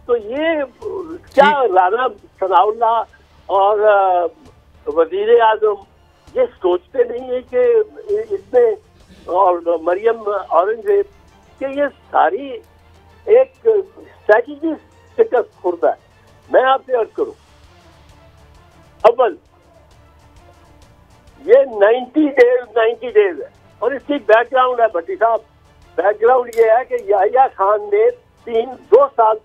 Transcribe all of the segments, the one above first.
تو یہ کیا رانا ثناء اللہ اور وزیر اعظم یہ سوچتے نہیں ہے کہ اس میں اور مریم اورنگزیب کہ یہ ساری ایک اسٹریٹجی شکست خوردہ ہے؟ میں آپ سے عرض کروں، اول یہ 90 ڈیز ہے، اور اس کی بیک گراؤنڈ ہے بھٹی صاحب، بیک گراؤنڈ یہ ہے کہ یحییٰ خان نے 3 سال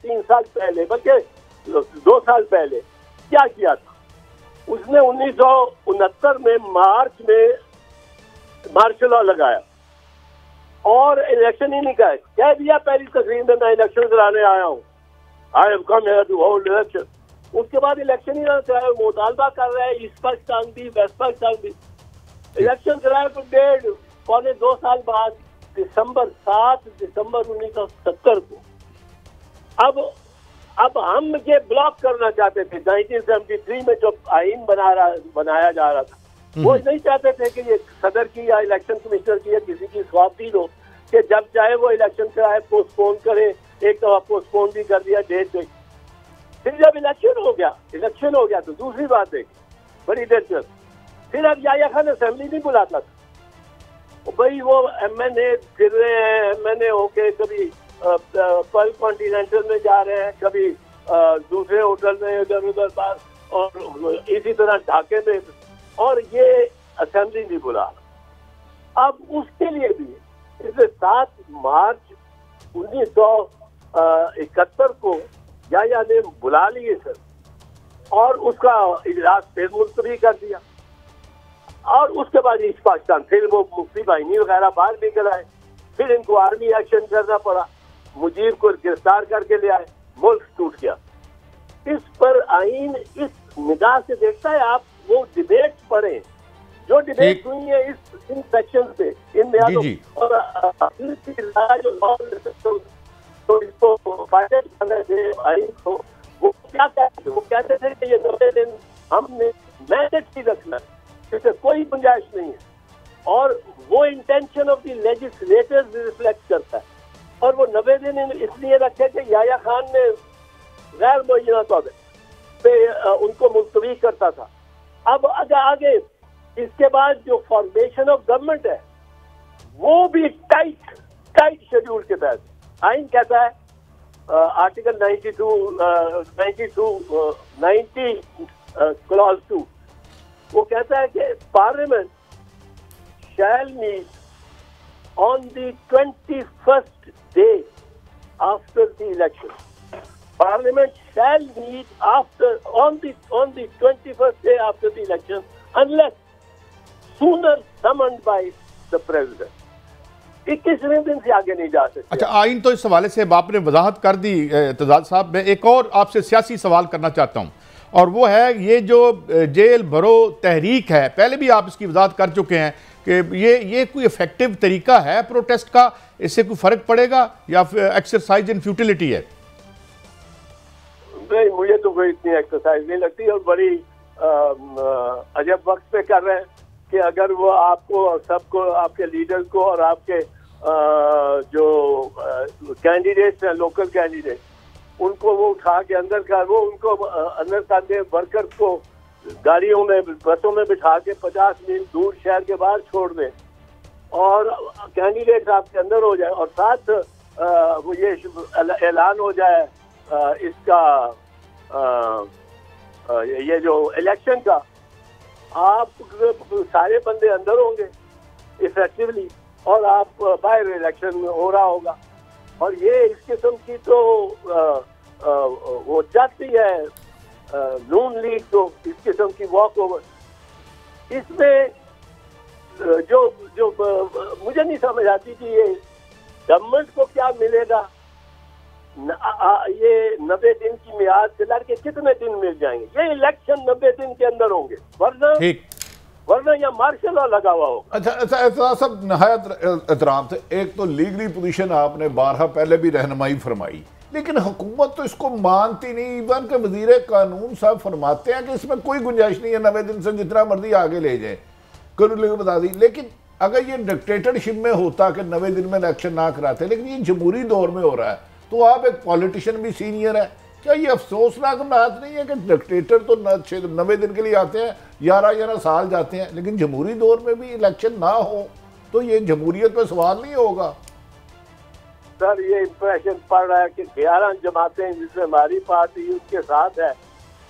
پہلے، بلکہ 2 سال پہلے کیا کیا تھا؟ اس نے 1969 میں مارچ میں مارشل لا لگایا اور الیکشن ہی نہیں کہہ دیا پہلی تقریر میں الیکشن کرانے آیا ہوں، I am come here to hold election. اس کے بعد الیکشن ہی نہ کرائے، مطالبہ کر رہے ہیں ایسٹ پاکستان بھی ویسٹ پاکستان بھی، الیکشن کرائے تو 2 سال بعد 7 دسمبر 1970 کو اب ہم یہ بلاک کرنا چاہتے تھے 1973 میں جو آئین بنایا جا رہا تھا، وہ نہیں چاہتے تھے کہ یہ صدر کی یا الیکشن کمشنر کی یا کسی کی خوابدید ہو کہ جب چاہے وہ الیکشن کرائے، پوسٹ پون کرے، ایک دفعہ پوسٹ پون بھی کر دیا ڈیٹ پہ۔ پھر جب الیکشن ہو گیا تو دوسری بات ہے بڑی دلچسپ، پھر اب یحییٰ خان اسمبلی نہیں بلاتا تھا، بھائی وہ ایم این اے پھر رہے ہیں، ایم این اے ہو کے کبھی پل کانٹیننٹل میں جا رہے ہیں، کبھی دوسرے ہوٹل میں ادھر ادھر بات، اور اسی طرح ڈھاکے میں، اور یہ اسمبلی نہیں بلا۔ اب اس کے لیے بھی 7 مارچ 1971 کو یحییٰ نے بلا لیے سر، اور اس کا اجلاس پھر ملتوی کر دیا، اور اس کے بعد ایسٹ پاکستان پھر وہ مفتی بہینی وغیرہ باہر نکل آئے، پھر ان کو آرمی ایکشن کرنا پڑا، مجیر کو گرفتار کر کے لے آئے، ملک ٹوٹ گیا۔ اس پر آئین اس نگاہ سے دیکھتا ہے، آپ وہ ڈیبیٹ پڑھیں جو ڈیبیٹ ہوئی ہے ان سیکشن پہ، ان بیانوں، اور تو اس کو فائدہ کرنے سے آئین کو وہ کیا کہتے تھے؟ وہ کہتے تھے کہ یہ 90 دن ہم نے مینڈیٹری رکھنا ہے، اس سے کوئی گنجائش نہیں ہے، اور وہ intention of the legislators reflect کرتا ہے، اور وہ 90 دن اس لیے رکھے کہ یحییٰ خان نے غیر معینہ طور پہ ان کو ملتوی کرتا تھا۔ اب آگے اس کے بعد جو فارمیشن آف گورنمنٹ ہے وہ بھی ٹائٹ شیڈول کے تحت آئین کہتا ہے، آرٹیکل 90 کلاز 2 وہ کہتا ہے کہ parliament shell meat on the 21st day after the election. Parliament shall meet on the 21st day after the election unless sooner summoned by the president. 21ویں دن سے آگے نہیں جا سکتے۔ اچھا، آئین تو اس حوالے سے آپ نے وضاحت کر دی تزاد صاحب، میں ایک اور آپ سے سیاسی سوال کرنا چاہتا ہوں، اور وہ ہے یہ جو جیل بھرو تحریک ہے، پہلے بھی آپ اس کی وضاحت کر چکے ہیں کہ یہ کوئی افیکٹو طریقہ ہے پروٹیسٹ کا، اس سے کوئی فرق پڑے گا یا ایکسرسائز ان فیوٹیلیٹی ہے؟ نہیں، مجھے تو کوئی اتنی ایکسرسائز نہیں لگتی، اور بڑی عجب وقت پہ کر رہے ہیں کہ اگر وہ آپ کو اور سب کو، آپ کے لیڈر کو اور آپ کے جو کینڈیڈیٹس ہیں، لوکل کینڈیڈیٹ، ان کو وہ اٹھا کے اندر کر دیں، ورکرز کو گاڑیوں میں بسوں میں بٹھا کے 50 میل دور شہر کے باہر چھوڑ دیں، اور کینڈیڈیٹ آپ کے اندر ہو جائے، اور ساتھ وہ یہ اعلان ہو جائے اس کا یہ جو الیکشن کا، آپ سارے بندے اندر ہوں گے افیکٹولی، اور آپ باہر الیکشن ہو رہا ہوگا، اور یہ اس قسم کی تو وہ چاہتی ہے نون لیگ تو اس قسم کی واک اوور، اس میں جو مجھے نہیں سمجھ آتی کہ یہ گورنمنٹ کو کیا ملے گا، یہ 90 دن کی میعاد سے لڑ کے کتنے دن مل جائیں گے؟ یہ الیکشن 90 دن کے اندر ہوں گے، ورنہ یا مارشل لا لگا ہوا ہوگا۔ اچھا اعتراض صاحب، نہایت احترام سے، ایک تو لیگلی پوزیشن آپ نے بارہا پہلے بھی رہنمائی فرمائی، لیکن حکومت تو اس کو مانتی نہیں، ایون کہ وزیر قانون صاحب فرماتے ہیں کہ اس میں کوئی گنجائش نہیں ہے، 90 دن سے جتنا مرضی آگے لے جائیں، قانون بتا دی۔ لیکن اگر یہ ڈکٹیٹرشپ میں ہوتا کہ 90 دن میں الیکشن نہ کراتے، لیکن یہ جمہوری دور میں ہو رہا ہے، تو آپ ایک پولیٹیشین بھی سینئر ہے، کیا یہ افسوسناک بات نہیں ہے کہ ڈکٹیٹر تو 90 دن کے لیے آتے ہیں، 11 سال جاتے ہیں، لیکن جمہوری دور میں بھی الیکشن نہ ہو تو یہ جمہوریت پہ سوال نہیں ہوگا؟ سر یہ امپریشن پڑ رہا ہے کہ 11 جماعتیں جس میں ہماری پارٹی اس کے ساتھ ہے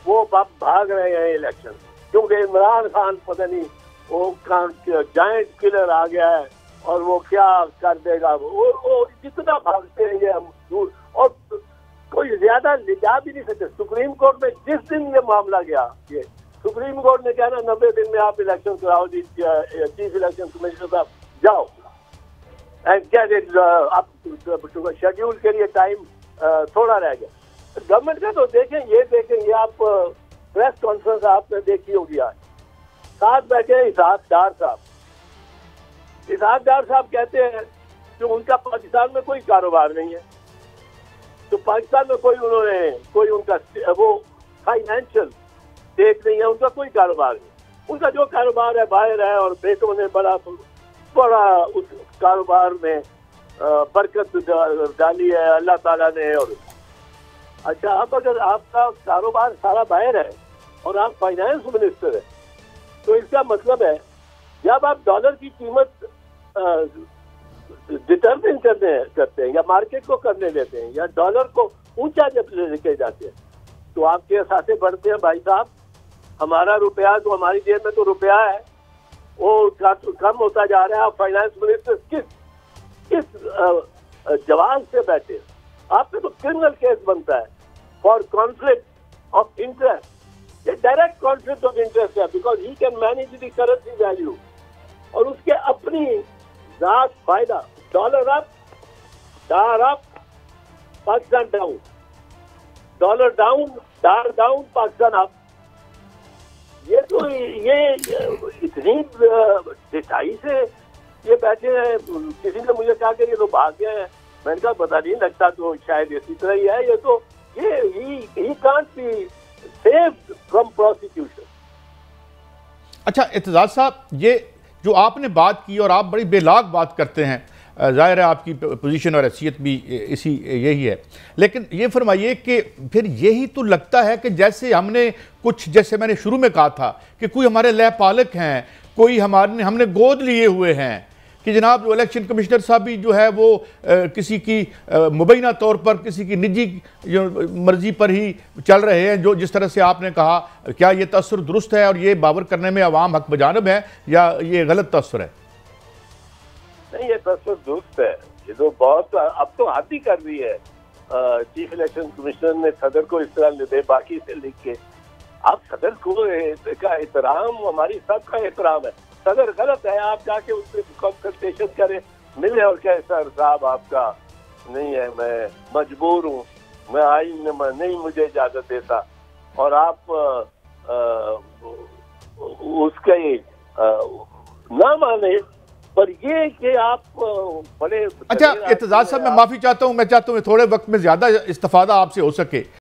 وہ بھاگ رہے ہیں الیکشن، کیونکہ عمران خان پتہ نہیں وہ جائنٹ کلر آ گیا ہے اور وہ کیا کر دے گا، وہ جتنا بھاگتے ہیں یہ ہم دور، اور کوئی زیادہ جا بھی نہیں سکتے۔ سپریم کورٹ میں جس دن یہ معاملہ گیا، یہ سپریم کورٹ نے کہا نا 90 دن میں آپ الیکشن کراؤ جی، چیف الیکشن کمشنر صاحب جاؤ، شیڈیول کے لیے ٹائم تھوڑا رہ گیا۔ گورنمنٹ کا تو دیکھیں یہ آپ پریس کانفرنس آپ نے دیکھی ہوگی، آج ساتھ بیٹھے اسحاق ڈار صاحب کہتے ہیں کہ ان کا پاکستان میں کوئی کاروبار نہیں ہے، تو پاکستان میں کوئی ان کا وہ فائنینشیل دیکھ نہیں ہے، ان کا کوئی کاروبار نہیں، ان کا جو کاروبار ہے باہر ہے، اور بیٹوں نے بڑا اس کاروبار میں برکت ڈالی ہے اللہ تعالیٰ نے۔ اور اچھا اب اگر آپ کا کاروبار سارا باہر ہے اور آپ فائنانس منسٹر ہیں تو اس کا مطلب ہے جب آپ ڈالر کی قیمت ڈٹرمن کرتے ہیں یا مارکیٹ کو کرنے دیتے ہیں یا ڈالر کو اونچا جب لے کے جاتے ہیں تو آپ کے اثاثے بڑھتے ہیں۔ بھائی صاحب ہمارا روپیہ تو ہماری جیب میں تو روپیہ ہے وہ کم ہوتا جا رہا ہے۔ آپ فائنانس منسٹر کس جواز سے بیٹھے ہیں؟ آپ پہ تو کرمنل کیس بنتا ہے فار کانفلکٹ آف انٹرسٹ، یہ ڈائریکٹ کانفلکٹ آف انٹرسٹ ہے، because he can manage the currency value, اور اس کے اپنی ذات فائدہ۔ Dollar up Pakistan down, dollar down down Pakistan up. یہ تو یہ اتنی ڈٹائی سے یہ بیٹھے ہیں۔ کسی نے مجھے کہا کہ یہ تو بھاگ گئے ہیں، میں نے کہا پتا نہیں لگتا تو شاید اسی طرح ہی ہے۔ یہ تو he can't be saved from prosecution۔ اچھا اعتزاز صاحب، یہ جو آپ نے بات کی اور آپ بڑی بے لاگ بات کرتے ہیں، ظاہر ہے آپ کی پوزیشن اور حیثیت بھی یہی ہے، لیکن یہ فرمائیے کہ پھر یہی تو لگتا ہے کہ جیسے ہم نے جیسے میں نے شروع میں کہا تھا کہ کوئی ہمارے لہ پالک ہیں، کوئی ہم نے گود لیے ہوئے ہیں کہ جناب جو الیکشن کمشنر صاحب بھی جو ہے وہ کسی کی مبینہ طور پر کسی کی نجی مرضی پر ہی چل رہے ہیں، جو جس طرح سے آپ نے کہا۔ کیا یہ تاثر درست ہے اور یہ باور کرنے میں عوام حق بجانب ہے یا یہ غلط تاثر ہے؟ نہیں، یہ تاثر درست ہے، یہ تو بہت اب تو حد ہی کر رہی ہے۔ چیف الیکشن کمشنر نے صدر کو اس طرح دے باقی سے لکھ کے، اب صدر کو کا احترام ہماری سب کا احترام ہے۔ صدر غلط ہے، آپ جا کے اس سے کنسلٹیشن کریں، ملے اور کہے سر صاحب آپ کا نہیں ہے، میں مجبور ہوں، میں آئین نہیں مجھے اجازت دیتا، اور آپ اس کا نہ مانے، پر یہ کہ آپ بڑے۔ اچھا اعتزاز صاحب میں معافی چاہتا ہوں، میں چاہتا ہوں تھوڑے وقت میں زیادہ استفادہ آپ سے ہو سکے۔